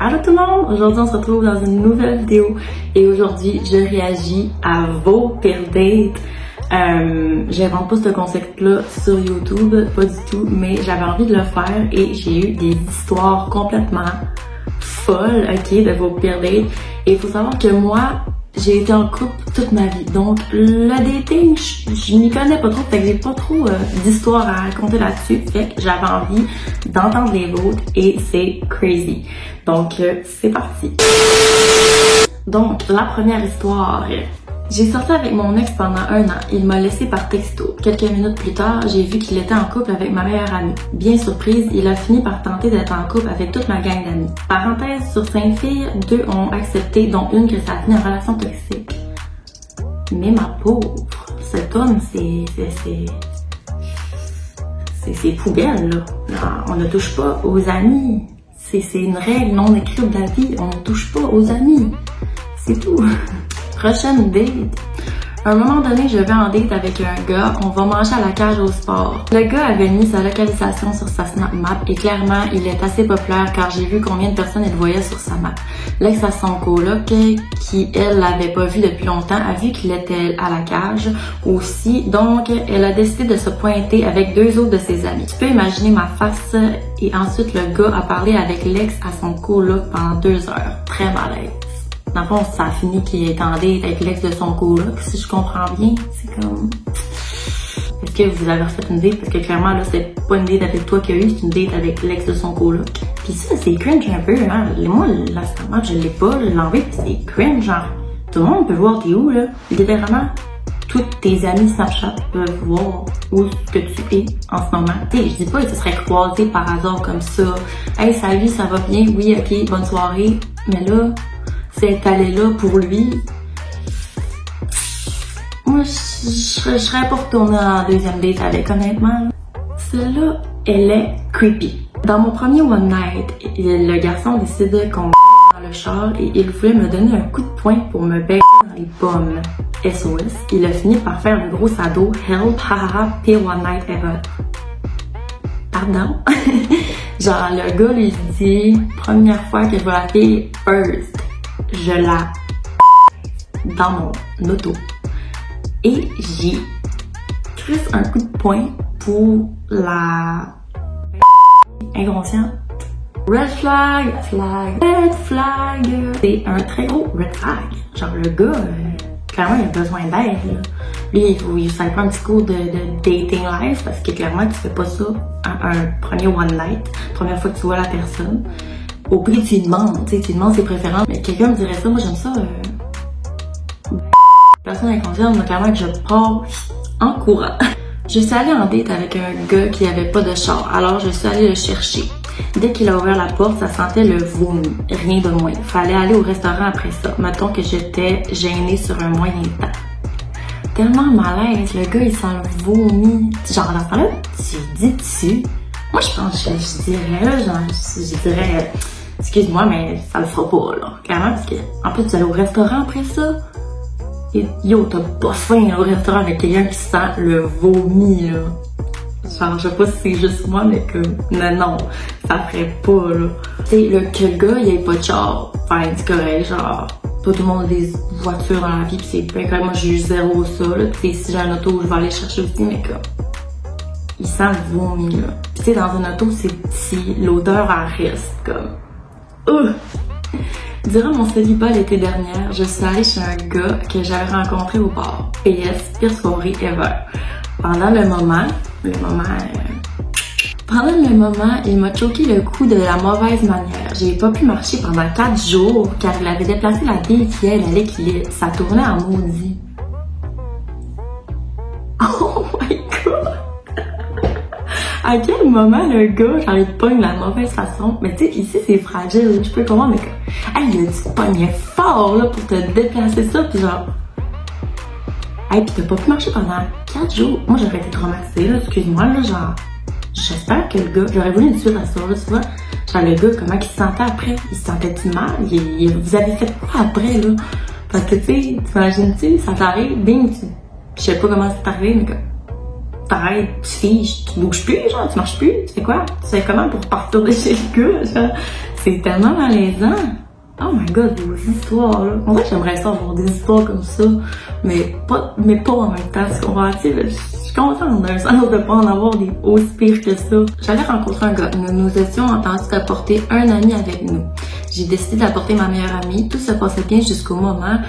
Allô tout le monde! Aujourd'hui on se retrouve dans une nouvelle vidéo et aujourd'hui je réagis à vos pires dates. J'invente pas ce concept-là sur YouTube, pas du tout, mais j'avais envie de le faire et j'ai eu des histoires complètement folles, ok, de vos pires dates. Et il faut savoir que moi, j'ai été en couple toute ma vie, donc le dating, je m'y connais pas trop, fait que j'ai pas trop d'histoires à raconter là-dessus, fait que j'avais envie d'entendre les vôtres et c'est crazy. Donc c'est parti. Donc la première histoire. J'ai sorti avec mon ex pendant 1 an. Il m'a laissé par texto. Quelques minutes plus tard, j'ai vu qu'il était en couple avec ma meilleure amie. Bien surprise, il a fini par tenter d'être en couple avec toute ma gang d'amis. Parenthèse, sur 5 filles, 2 ont accepté, dont une que ça a fini en relation toxique. Mais ma pauvre, cet homme, c'est poubelle, là. Non, on ne touche pas aux amis. C'est une règle non écrite de la vie. On ne touche pas aux amis. C'est tout. Prochaine date. À un moment donné, je vais en date avec un gars, on va manger à la cage au sport. Le gars avait mis sa localisation sur sa Snap Map et clairement, il est assez populaire car j'ai vu combien de personnes il voyait sur sa map. L'ex à son coloc, qui elle l'avait pas vu depuis longtemps, a vu qu'il était à la cage aussi, donc elle a décidé de se pointer avec 2 autres de ses amis. Tu peux imaginer ma face et ensuite le gars a parlé avec l'ex à son coloc pendant 2 heures. Très malaise. Dans le fond, ça a fini qu'il est en date avec l'ex de son coloc, si je comprends bien. C'est comme... Est-ce que vous avez refait une date? Parce que clairement, là, c'est pas une date avec toi qu'il y a eu, c'est une date avec l'ex de son coloc. Pis ça, c'est cringe un peu, hein. Moi, là, je l'ai pas, je l'ai enlevé, pis c'est cringe, genre. Tout le monde peut voir t'es où, là. Littéralement, tous tes amis Snapchat peuvent voir où que tu es en ce moment. Tu sais, je dis pas que tu serais croisé par hasard comme ça. Hey, salut, ça va bien? Oui, ok, bonne soirée. Mais là... c'est allé là pour lui. Moi, je serais pas retournée en deuxième date avec, honnêtement. Celle-là, elle est creepy. Dans mon premier one night, le garçon décidait qu'on dans le char et il voulait me donner un coup de poing pour me baiser dans les pommes. SOS. Il a fini par faire le gros ado. Help, haha, pire one night ever. Pardon? Genre, le gars lui dit, première fois que je vois la fille, first. Je la dans mon auto et j'ai pris un coup de poing pour la inconsciente. Red flag, red flag. C'est un très gros red flag. Genre le gars, clairement il a besoin d'aide. Lui, il faut prendre un petit cours de dating life parce que clairement tu fais pas ça à un premier one night, première fois que tu vois la personne. Au prix, tu lui demandes, tu demandes ses préférences. Mais quelqu'un me dirait ça, moi j'aime ça. Personne inconsciente, mais clairement que je pars en courant. Je suis allée en date avec un gars qui avait pas de char, alors je suis allée le chercher. Dès qu'il a ouvert la porte, ça sentait le vomi, rien de moins. Fallait aller au restaurant après ça. Mettons que j'étais gênée sur un moyen temps. Tellement malaise, le gars il sent le vomi. Genre dans ce temps-là, tu dis dessus. Moi je pense que je dirais là, genre, je dirais... excuse-moi, mais ça le fera pas, là. Clairement, parce que, en plus, tu allais au restaurant après ça. Et yo, t'as pas faim au restaurant avec quelqu'un qui sent le vomi, là. Genre, je sais pas si c'est juste moi, mais que, non, ça ferait pas, là. Tu sais, que le gars, il ait pas de char. Enfin, c'est correct, genre, pas tout le monde a des voitures dans la vie, pis c'est bien quand moi, j'ai eu zéro ça, là. Tu sais, si j'ai un auto, je vais aller chercher aussi, mais comme, il sent le vomi, là. Pis tu sais, dans une auto, c'est petit, l'odeur, elle reste, comme, Durant mon célibat l'été dernier, je suis allée chez un gars que j'avais rencontré au bar. PS, pire soirée ever. Pendant le moment, il m'a choqué le cou de la mauvaise manière. J'ai pas pu marcher pendant 4 jours car il avait déplacé la bille qui elle allait qu'il est. Ça tournait en maudit. Oh my god! À quel moment le gars, genre, il te pogne de la mauvaise façon? Mais tu sais, ici, c'est fragile, je peux comprendre, mais comme, hey, il a dû pogner fort, là, pour te déplacer ça, pis genre, hey, pis t'as pas pu marcher pendant 4 jours. Moi, j'aurais été traumatisée, là, excuse-moi, là, genre, j'espère que le gars, j'aurais voulu une suite à ça, là, tu vois, genre, le ggars, comment il se sentait après? Il se sentait-tu mal? Vous avez fait quoi après, là? Parce que, tu sais, t'imagines-tu, ça t'arrive, bing, je sais pas comment c'est arrivé, mais comme, t'arrêtes, tu figes, tu bouges plus, genre, tu marches plus, tu fais quoi? Tu fais comment pour pas retourner chez le gars, genre? C'est tellement malaisant. Oh my god, vos histoires, là. En vrai, j'aimerais ça avoir des histoires comme ça, mais pas en même temps, tu comprends? Je suis contente d'un sens de pas en avoir des aussi pires que ça. J'allais rencontrer un gars. Nous étions entendus d'apporter un ami avec nous. J'ai décidé d'apporter ma meilleure amie. Tout se passait bien jusqu'au moment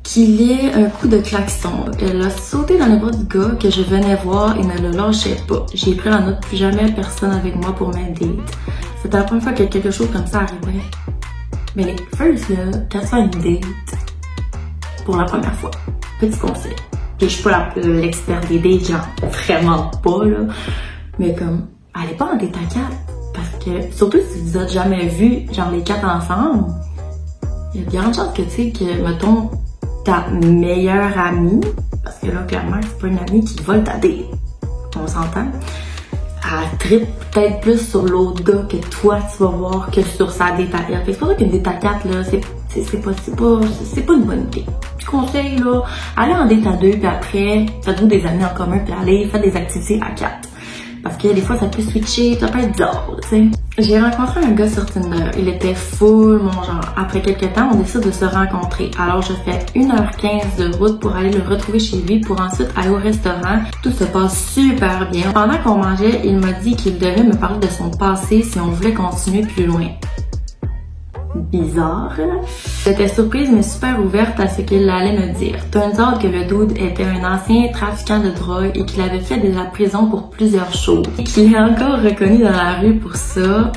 qu'il y ait un coup de klaxon. Elle a sauté dans les bras du gars que je venais voir et ne le lâchait pas. J'ai pris la note, plus jamais personne avec moi pour mes dates. C'était la première fois que quelque chose comme ça arrivait. Mais first, là, quand tu fais une date, pour la première fois, petit conseil. Puis je suis pas l'expert des dates, genre, vraiment pas, là. Mais comme, allez pas en date à 4. Parce que, surtout si vous êtes jamais vu, genre, les 4 ensemble, il y a bien de chance que, tu sais, que, mettons, ta meilleure amie, parce que là, clairement, c'est pas une amie qui vole ta date. On s'entend? Elle trippe peut-être plus sur l'autre gars que toi, tu vas voir que sur sa date à elle. C'est pour ça qu'une date à 4, là, c'est pas une bonne idée. Je conseille, là, allez en date à 2, puis après, faites-vous des amis en commun, puis allez, faites des activités à 4. Parce que des fois, ça peut switcher, ça peut être bizarre, tu sais. J'ai rencontré un gars sur Tinder. Il était full mon genre. Après quelques temps, on décide de se rencontrer. Alors, je fais 1h15 de route pour aller le retrouver chez lui pour ensuite aller au restaurant. Tout se passe super bien. Pendant qu'on mangeait, il m'a dit qu'il devait me parler de son passé si on voulait continuer plus loin. Bizarre. J'étais surprise mais super ouverte à ce qu'il allait me dire. Turns out que le dude était un ancien trafiquant de drogue et qu'il avait fait de la prison pour plusieurs choses. Et qu'il est encore reconnu dans la rue pour ça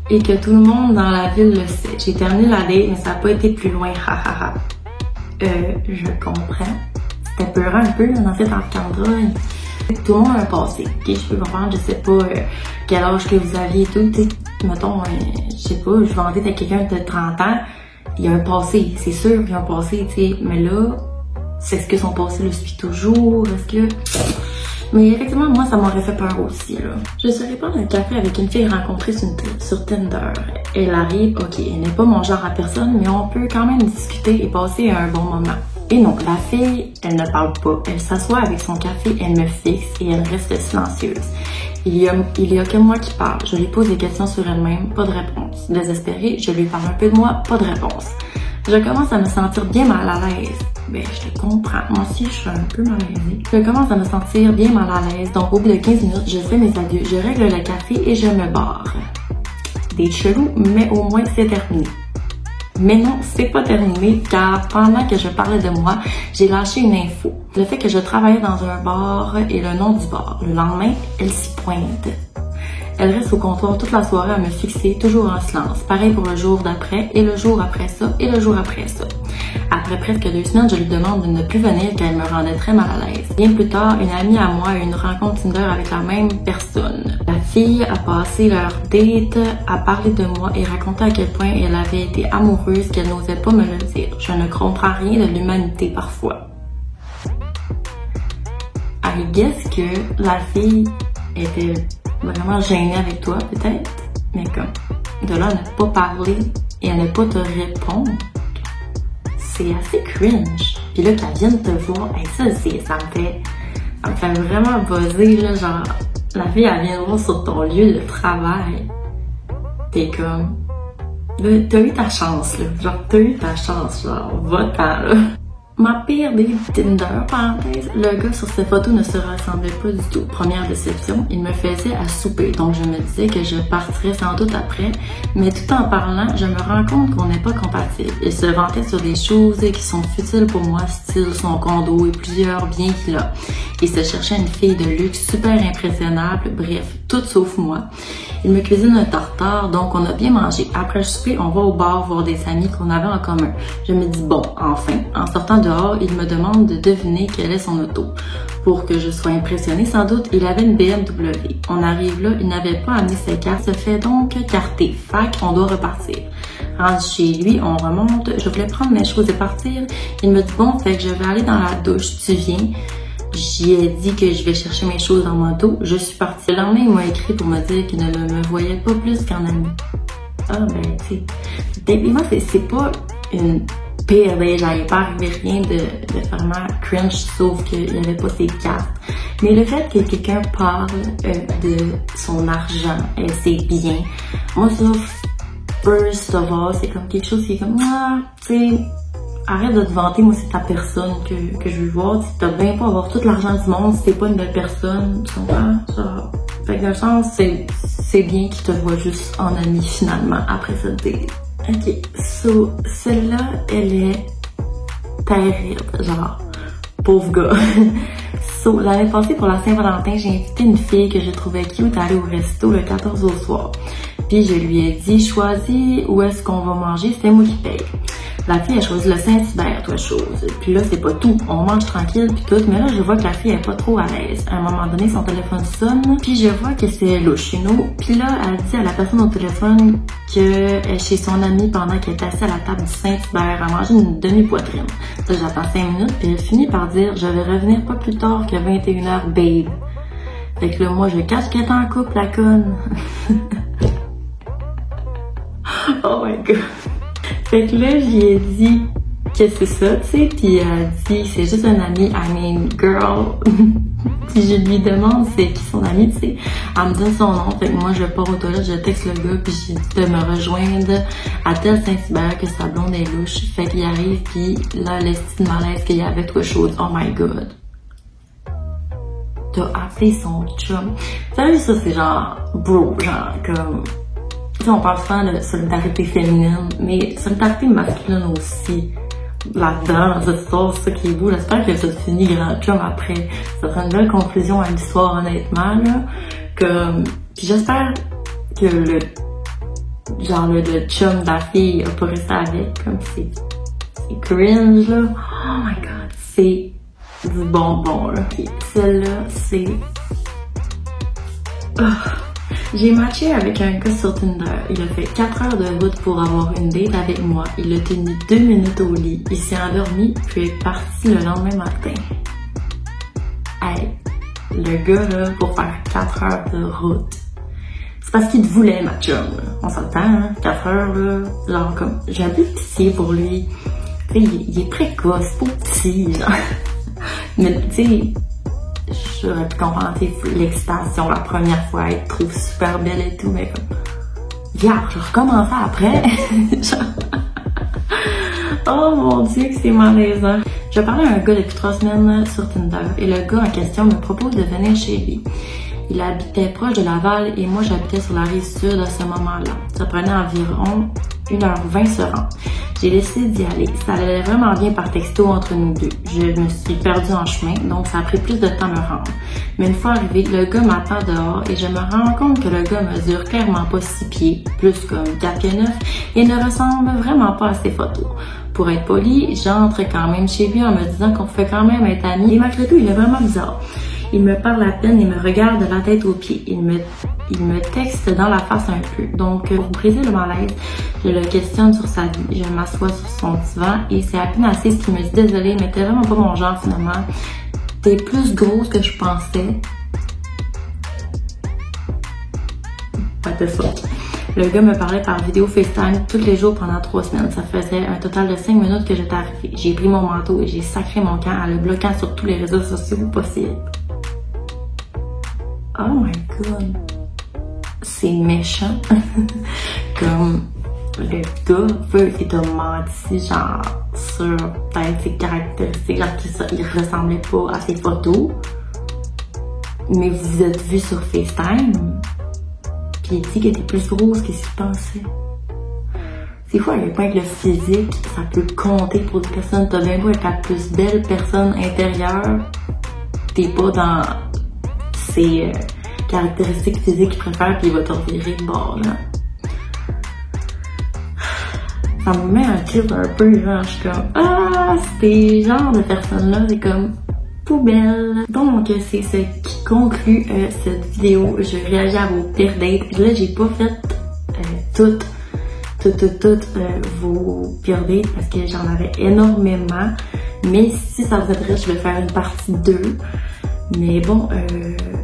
et que tout le monde dans la ville le sait. J'ai terminé la date mais ça n'a pas été plus loin. Hahaha. Je comprends. C'était peurant un peu dans cet trafiquant de drogue. Tout le monde a un passé. Okay? Je peux comprendre, je sais pas quel âge que vous aviez et tout. Mettons, je sais pas, je vendais à quelqu'un de 30 ans, il y a un passé, c'est sûr qu'il y a un passé, tu sais. Mais là, est-ce que son passé le suit toujours? Est-ce que... Mais effectivement, moi, ça m'aurait fait peur aussi, là. Je serais prendre un café avec une fille rencontrée sur Tinder. Elle arrive, ok, elle n'est pas mon genre à personne, mais on peut quand même discuter et passer un bon moment. Et non, la fille, elle ne parle pas. Elle s'assoit avec son café, elle me fixe et elle reste silencieuse. Il y a que moi qui parle. Je lui pose des questions sur elle-même, pas de réponse. Désespérée, je lui parle un peu de moi, pas de réponse. Je commence à me sentir bien mal à l'aise. Ben, je te comprends. Moi aussi, je suis un peu malaisée. Je commence à me sentir bien mal à l'aise. Donc, au bout de 15 minutes, je fais mes adieux, je règle le café et je me barre. Des chelous, mais au moins, c'est terminé. Mais non, c'est pas terminé car pendant que je parlais de moi, j'ai lâché une info. Le fait que je travaillais dans un bar et le nom du bar. Le lendemain, elle s'y pointe. Elle reste au comptoir toute la soirée à me fixer, toujours en silence. Pareil pour le jour d'après, et le jour après ça, et le jour après ça. Après presque 2 semaines, je lui demande de ne plus venir car elle me rendait très mal à l'aise. Bien plus tard, une amie à moi a eu une rencontre Tinder avec la même personne. La fille a passé leur date à parler de moi et raconter à quel point elle avait été amoureuse qu'elle n'osait pas me le dire. Je ne comprends rien de l'humanité parfois. I guess que la fille était vraiment gênée avec toi, peut-être, mais comme, de là à ne pas parler et à ne pas te répondre, c'est assez cringe. Puis là, qu'elle vienne te voir, hey, ça me fait vraiment buzzer, là, genre, la fille, elle vient te voir sur ton lieu de travail. T'es comme, t'as eu ta chance, là, genre, genre, va-t'en, là. Ma pire date Tinder, parenthèse, le gars sur cette photo ne se ressemblait pas du tout. Première déception, il me faisait à souper, donc je me disais que je partirais sans doute après, mais tout en parlant, je me rends compte qu'on n'est pas compatibles. Il se vantait sur des choses qui sont futiles pour moi, style son condo et plusieurs biens qu'il a. Il se cherchait une fille de luxe super impressionnable, bref, tout sauf moi. Il me cuisine un tartare, donc on a bien mangé. Après le souper, on va au bar voir des amis qu'on avait en commun. Je me dis bon, enfin. En sortant dehors, il me demande de deviner quelle est son auto. Pour que je sois impressionnée, sans doute, il avait une BMW. On arrive là, il n'avait pas amené ses cartes, se fait donc carter. Fac, on doit repartir. Rendu chez lui, on remonte. Je voulais prendre mes choses et partir. Il me dit bon, fait que je vais aller dans la douche, tu viens. J'y ai dit que je vais chercher mes choses dans mon auto. Je suis partie. Le lendemain, il m'a écrit pour me dire qu'il ne me voyait pas plus qu'en ami. Ah ben, tu sais, techniquement, c'est pas une pire date. Genre, il n'est pas arrivé rien de vraiment cringe, sauf qu'il n'y avait pas ses cartes. Mais le fait que quelqu'un parle de son argent, ses biens, moi ça, first of all, c'est comme quelque chose qui est comme, tu sais, arrête de te vanter, moi c'est ta personne que je veux voir. T'as bien pas avoir tout l'argent du monde si t'es pas une belle personne, tu comprends? Genre, fait que dans le sens, c'est bien qu'il te voit juste en ami finalement après cette date. Ok, so, celle-là, elle est terrible, genre, pauvre gars. So, l'année passée pour la Saint-Valentin, j'ai invité une fille que je trouvais cute à aller au resto le 14 au soir. Puis je lui ai dit, choisis où est-ce qu'on va manger, c'est moi qui paye. La fille a choisi le Saint-Hubert, toi chose. Puis là, c'est pas tout. On mange tranquille puis tout. Mais là, je vois que la fille est pas trop à l'aise. À un moment donné, son téléphone sonne. Puis je vois que c'est louche, you know. Puis là, elle dit à la personne au téléphone qu'elle est chez son amie pendant qu'elle est assise à la table du Saint-Hubert à manger une demi-poitrine. Là, j'attends 5 minutes. Puis elle finit par dire, je vais revenir pas plus tard que 21h, babe. Fait que là, moi, je cache qu'elle est en couple, la conne. Oh my god. Fait que là, j'y ai dit que c'est ça, tu sais, puis elle a dit c'est juste un ami, I mean, girl. Puis je lui demande c'est qui son ami, tu sais. Elle me donne son nom, fait que moi je pars aux toilettes, je texte le gars, puis j'ai dit de me rejoindre à tel Saint-Hubert que sa blonde est louche. Fait qu'il arrive, puis là, l'estime de malaise qu'il y avait toi chose, oh my god. T'as appelé son chum. Sérieux, ça c'est genre, bro, genre comme... Tu sais, on parle souvent de solidarité féminine, mais solidarité masculine aussi. Là-dedans, dans cette histoire, c'est ça qui est beau. J'espère que ça se finit grand chum après. Ça sera une belle conclusion à l'histoire, honnêtement, là. Puis j'espère que le chum de la fille a pas resté avec, comme c'est cringe, là. Oh my god, c'est du bonbon, là. Puis celle-là, c'est... J'ai matché avec un gars sur Tinder. Il a fait 4 heures de route pour avoir une date avec moi. Il a tenu 2 minutes au lit. Il s'est endormi, puis est parti le lendemain matin. Hey, le gars, là, pour faire 4 heures de route. C'est parce qu'il te voulait, ma chum, là. On s'entend, hein? 4 heures, là. Genre, comme, j'ai un peu de pitié pour lui. Tu sais, il est précoce, pas petit, genre. Mais, tu sais... J'aurais pu comprendre l'excitation la première fois, elle te trouve super belle et tout, mais comme, regarde, je recommence après. Oh mon dieu, que c'est malaisant. Je parlais à un gars depuis 3 semaines sur Tinder et le gars en question me propose de venir chez lui. Il habitait proche de Laval et moi j'habitais sur la rive sud à ce moment-là. Ça prenait environ 1h20 se rendre. J'ai décidé d'y aller. Ça allait vraiment bien par texto entre nous deux. Je me suis perdue en chemin, donc ça a pris plus de temps à me rendre. Mais une fois arrivé, le gars m'attend dehors et je me rends compte que le gars mesure clairement pas 6 pieds, plus comme 4 pieds 9, et ne ressemble vraiment pas à ses photos. Pour être poli, j'entre quand même chez lui en me disant qu'on fait quand même être amis. Et malgré tout, il est vraiment bizarre. Il me parle à peine et me regarde de la tête aux pieds. Il me texte dans la face un peu. Donc, pour briser le malaise, je le questionne sur sa vie. Je m'assois sur son divan et c'est à peine assez ce qu'il me dit « Désolée, mais t'es vraiment pas mon genre finalement. T'es plus grosse que je pensais. » What the fuck? Le gars me parlait par vidéo FaceTime tous les jours pendant 3 semaines. Ça faisait un total de 5 minutes que j'étais arrivée. J'ai pris mon manteau et j'ai sacré mon camp en le bloquant sur tous les réseaux sociaux possibles. Oh my god. C'est méchant. Comme le gars veut et t'a menti genre sur peut-être ses caractéristiques, genre qu'il ressemblait pas à ses photos. Mais vous vous êtes vus sur FaceTime. Puis il dit qu'elle était plus grosse que ce qu'il pensait. C'est fou à quel point que le physique, ça peut compter pour des personnes. T'as bien beau être la plus belle personne intérieure, t'es pas dans ses caractéristiques physiques qu'il préfère, puis il va te revirer de bord, là. Ça me met un tilt un peu, genre, je suis comme, ces genres de personnes-là, c'est comme poubelle. Donc, c'est ce qui conclut cette vidéo. Je réagis à vos pires dates. Puis là, j'ai pas fait toutes vos pires dates parce que j'en avais énormément. Mais si ça vous intéresse, je vais faire une partie 2. Mais bon,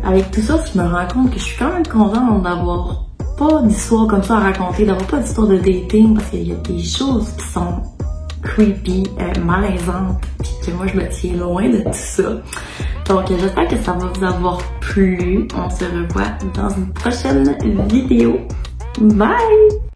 avec tout ça, je me rends compte que je suis quand même contente d'avoir pas d'histoire comme ça à raconter, d'avoir pas d'histoire de dating parce qu'il y a des choses qui sont creepy, malaisantes, puis que moi je me tiens loin de tout ça. Donc j'espère que ça va vous avoir plu. On se revoit dans une prochaine vidéo. Bye!